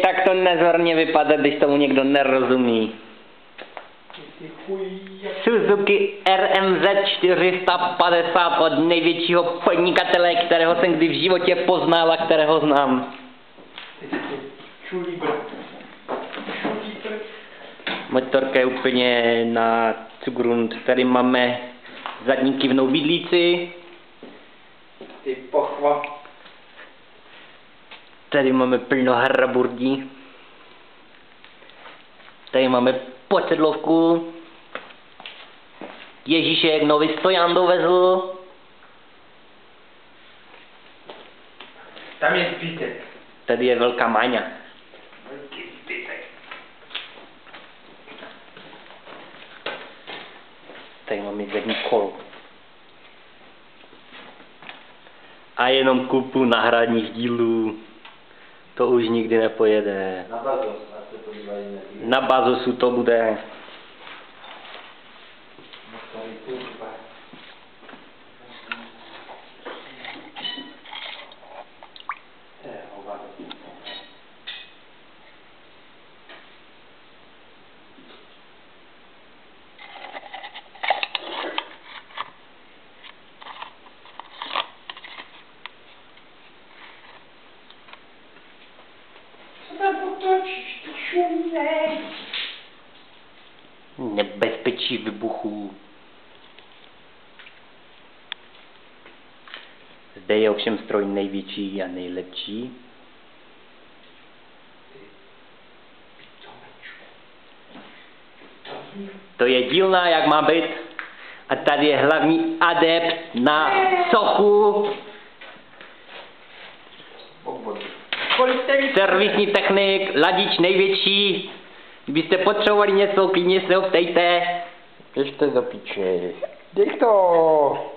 Tak to nezorně vypadá, když tomu někdo nerozumí. Suzuki RMZ 450 od největšího podnikatele, kterého jsem kdy v životě poznal a kterého znám. Motorka je úplně na Zugrund. Tady máme zadní kivnou vidlíci. Ty pochva. Tady máme plno haraburdí. Tady máme podsedlovku. Ježíšek nový stojan dovezl. Tam je zbytek. Tady je velká máňa. Velký zbytek. Tady máme zadní kolo. A jenom kupu náhradních dílů. To už nikdy nepojede. Na Bazos, a se podívají na Na Bazosu to bude. Nebezpečí vybuchů. Zde je ovšem stroj největší a nejlepší. To je dílna, jak má být. A tady je hlavní adept na sochu. Servisní technik, ladič největší. Kdybyste potřebovali něco, klidně se ho ptejte. Běžte do piče. Dej to!